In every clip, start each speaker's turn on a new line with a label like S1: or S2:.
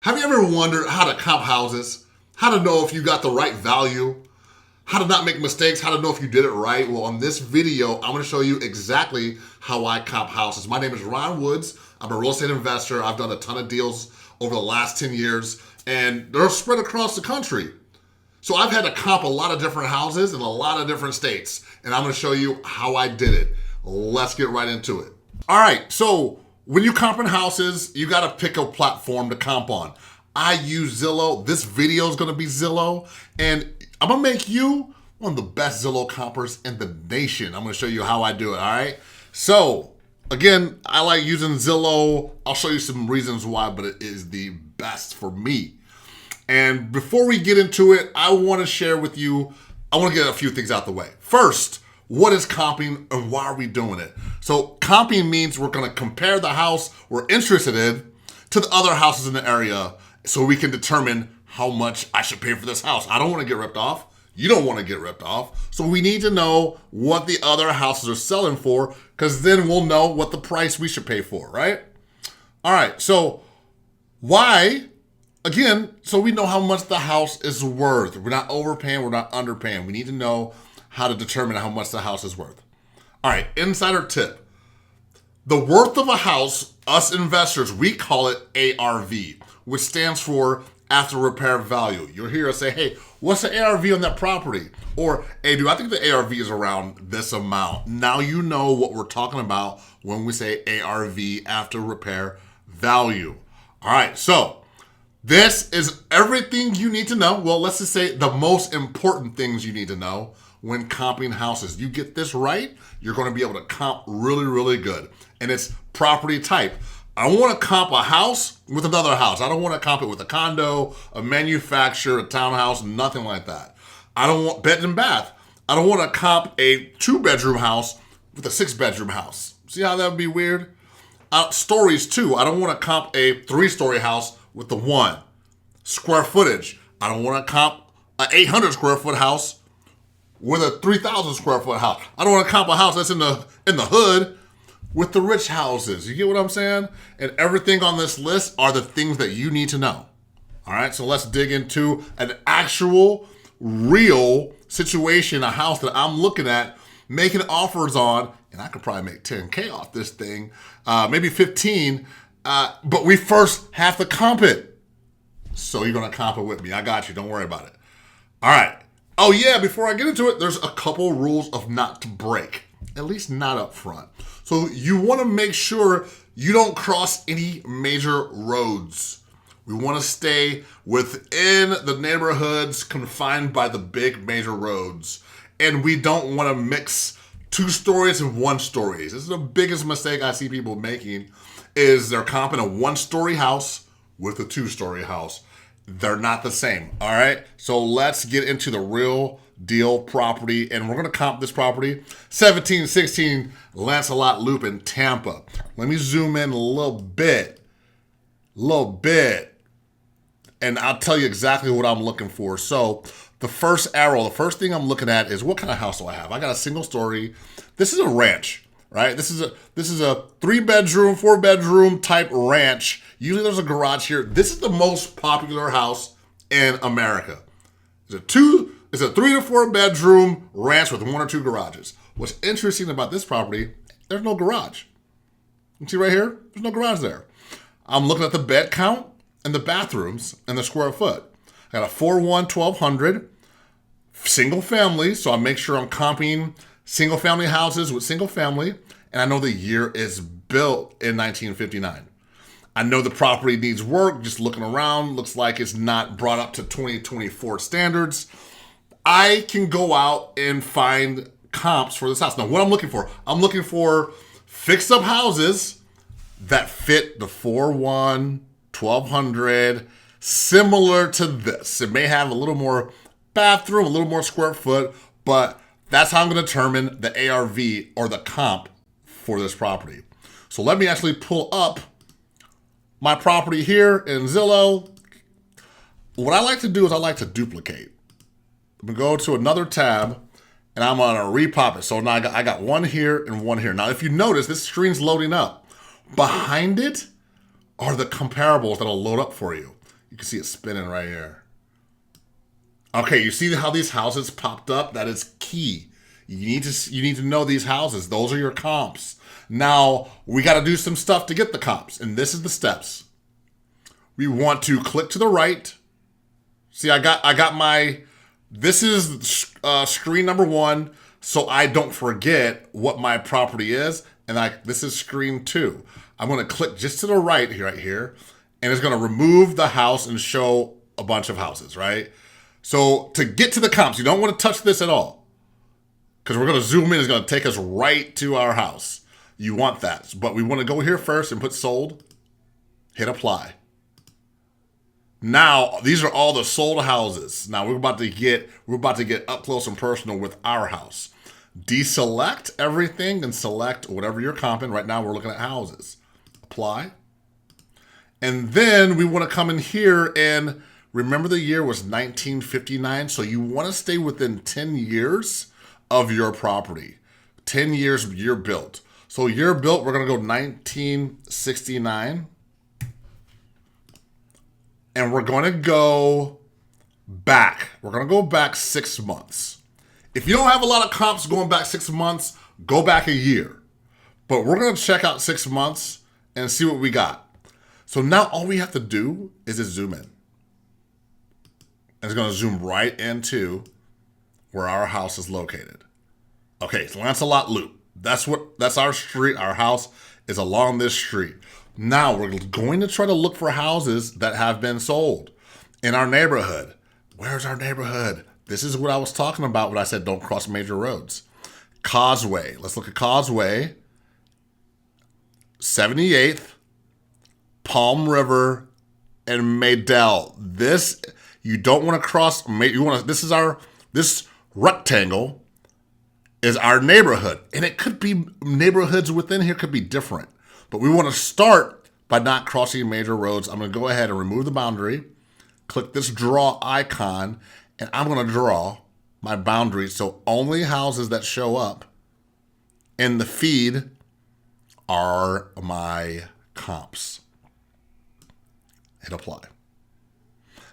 S1: Have you ever wondered how to comp houses? How to know if you got the right value? How to not make mistakes? How to know if you did it right? Well, on this video, I'm gonna show you exactly how I comp houses. My name is Ron Woods. I'm a real estate investor. I've done a ton of deals over the last 10 years, and they're spread across the country. So I've had to comp a lot of different houses in a lot of different states, and I'm gonna show you how I did it. Let's get right into it. All right, so when you comping houses, you gotta pick a platform to comp on. I use Zillow. This video is gonna be Zillow, and I'm gonna make you one of the best Zillow compers in the nation. I'm gonna show you how I do it, all right? So, again, I like using Zillow. I'll show you some reasons why, but it is the best for me. And before we get into it, I wanna share with you, I wanna get a few things out the way. First, what is comping and why are we doing it? So comping means we're gonna compare the house we're interested in to the other houses in the area so we can determine how much I should pay for this house. I don't wanna get ripped off. You don't wanna get ripped off. So we need to know what the other houses are selling for, because then we'll know what the price we should pay for, right? All right, so why? Again, so we know how much the house is worth. We're not overpaying, we're not underpaying. We need to know how to determine how much the house is worth. All right, insider tip. The worth of a house, us investors, we call it ARV, which stands for after repair value. You'll hear us say, hey, what's the ARV on that property? Or, hey, dude, I think the ARV is around this amount. Now you know what we're talking about when we say ARV, after repair value. All right, so this is everything you need to know. Well, let's just say the most important things you need to know when comping houses. You get this right, you're gonna be able to comp really, really good. And it's property type. I don't wanna comp a house with another house. I don't wanna comp it with a condo, a manufacturer, a townhouse, nothing like that. I don't want bed and bath. I don't wanna comp a 2-bedroom house with a 6-bedroom house. See how that would be weird? Stories too. I don't wanna comp a 3-story house with the 1. Square footage. I don't wanna comp an 800 square foot house with a 3,000 square foot house. I don't want to comp a house that's in the hood with the rich houses. You get what I'm saying? And everything on this list are the things that you need to know. All right, so let's dig into an actual, real situation, a house that I'm looking at, making offers on, and I could probably make 10K off this thing, maybe 15, but we first have to comp it. So you're gonna comp it with me. I got you, don't worry about it. All right. Oh yeah, before I get into it, there's a couple rules of not to break, at least not up front. So you wanna make sure you don't cross any major roads. We wanna stay within the neighborhoods confined by the big major roads. And we don't wanna mix 2 stories and 1 stories. This is the biggest mistake I see people making, is they're comping a 1-story house with a 2-story house. They're not the same, all right? So let's get into the real deal property, and we're gonna comp this property, 1716 Lancelot Loop in Tampa. Let me zoom in a little bit, and I'll tell you exactly what I'm looking for. So the first arrow, the first thing I'm looking at is what kind of house do I have? I got a single story. This is a ranch, right? This is a 3-bedroom, 4-bedroom type ranch. Usually there's a garage here. This is the most popular house in America. It's a 3 to 4 bedroom ranch with 1 or 2 garages. What's interesting about this property, there's no garage. You see right here? There's no garage there. I'm looking at the bed count and the bathrooms and the square foot. I got a 4-1-1200 single family, so I make sure I'm comping single family houses with single family, and I know the year is built in 1959. I know the property needs work, just looking around, looks like it's not brought up to 2024 standards. I can go out and find comps for this house. Now, what I'm looking for fixed up houses that fit the 4-1, 1200, similar to this. It may have a little more bathroom, a little more square foot, but that's how I'm gonna determine the ARV or the comp for this property. So let me actually pull up my property here in Zillow. What I like to do is I like to duplicate. I'm gonna go to another tab and I'm gonna repop it. So now I got 1 here and 1 here. Now if you notice, this screen's loading up. Behind it are the comparables that'll load up for you. You can see it spinning right here. Okay, you see how these houses popped up? That is key. You need to know these houses. Those are your comps. Now, we got to do some stuff to get the comps, and this is the steps. We want to click to the right. See, I got my, this is screen number 1, so I don't forget what my property is, and this is screen 2. I'm going to click just to the right here, and it's going to remove the house and show a bunch of houses, right? So to get to the comps, you don't want to touch this at all, because we're going to zoom in. It's going to take us right to our house. You want that, but we want to go here first and put sold, hit apply. Now, these are all the sold houses. Now we're about to get up close and personal with our house. Deselect everything and select whatever you're comping. Right now we're looking at houses. Apply. And then we want to come in here and remember the year was 1959. So you want to stay within 10 years of your property. 10 years year built. So year built, we're going to go 1969. And we're going to go back. We're going to go back 6 months. If you don't have a lot of comps going back 6 months, go back a year. But we're going to check out 6 months and see what we got. So now all we have to do is just zoom in. And it's going to zoom right into where our house is located. Okay, it's Lancelot Loop. That's our street. Our house is along this street. Now we're going to try to look for houses that have been sold in our neighborhood. Where's our neighborhood? This is what I was talking about when I said don't cross major roads. Causeway. Let's look at Causeway. 78th, Palm River, and Maydell. This, you don't want to cross. This rectangle is our neighborhood. And it could be, neighborhoods within here could be different. But we want to start by not crossing major roads. I'm going to go ahead and remove the boundary, click this draw icon, and I'm going to draw my boundary so only houses that show up in the feed are my comps. Hit apply.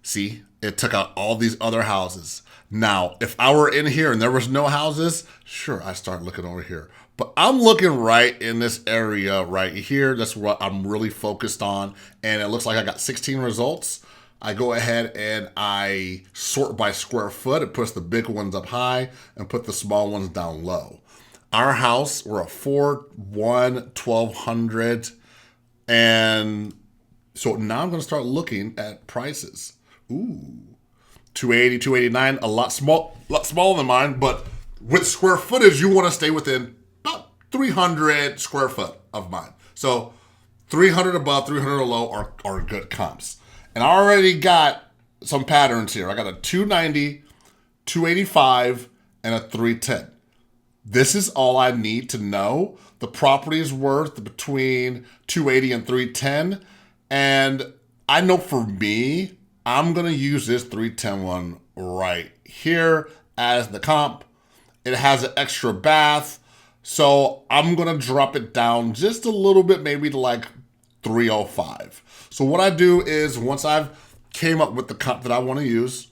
S1: See, it took out all these other houses. Now, if I were in here and there was no houses, sure, I start looking over here. But I'm looking right in this area right here. That's what I'm really focused on. And it looks like I got 16 results. I go ahead and I sort by square foot. It puts the big ones up high and put the small ones down low. Our house, we're a 1200. And so now I'm going to start looking at prices. Ooh, 280, 289, a lot smaller than mine, but with square footage, you want to stay within about 300 square foot of mine. So 300 above, 300 below are good comps. And I already got some patterns here. I got a 290, 285, and a 310. This is all I need to know. The property is worth between 280 and 310. And I know for me, I'm going to use this 310 one right here as the comp. It has an extra bath. So I'm going to drop it down just a little bit, maybe to like 305. So what I do is once I've came up with the comp that I want to use,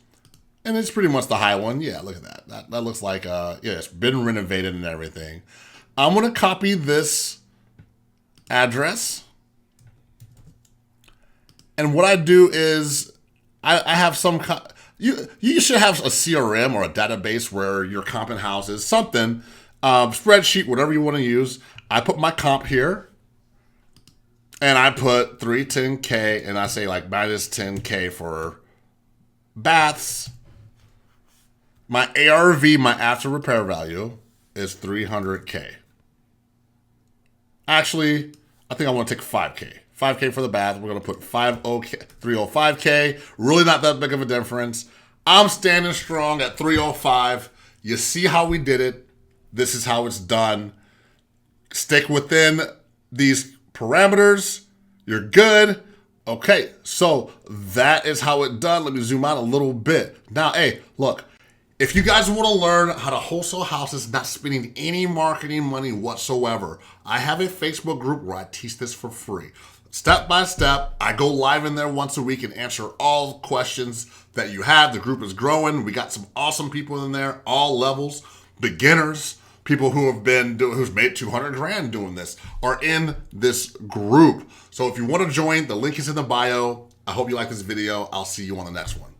S1: and it's pretty much the high one. Yeah, look at that. That looks like, yeah, it's been renovated and everything. I'm going to copy this address. And what I do is I have some, you should have a CRM or a database where you're comping houses, something, spreadsheet, whatever you want to use. I put my comp here and I put 310K and I say like minus 10K for baths. My ARV, my after repair value is 300K. Actually, I think I want to take 5K. 5K for the bath. We're going to put 305K. Really not that big of a difference. I'm standing strong at 305. You see how we did it. This is how it's done. Stick within these parameters. You're good. Okay, so that is how it's done. Let me zoom out a little bit. Now, hey, look. If you guys want to learn how to wholesale houses, not spending any marketing money whatsoever, I have a Facebook group where I teach this for free. Step by step, I go live in there once a week and answer all questions that you have. The group is growing. We got some awesome people in there, all levels, beginners, people who have who's made 200 grand doing this are in this group. So if you want to join, the link is in the bio. I hope you like this video. I'll see you on the next one.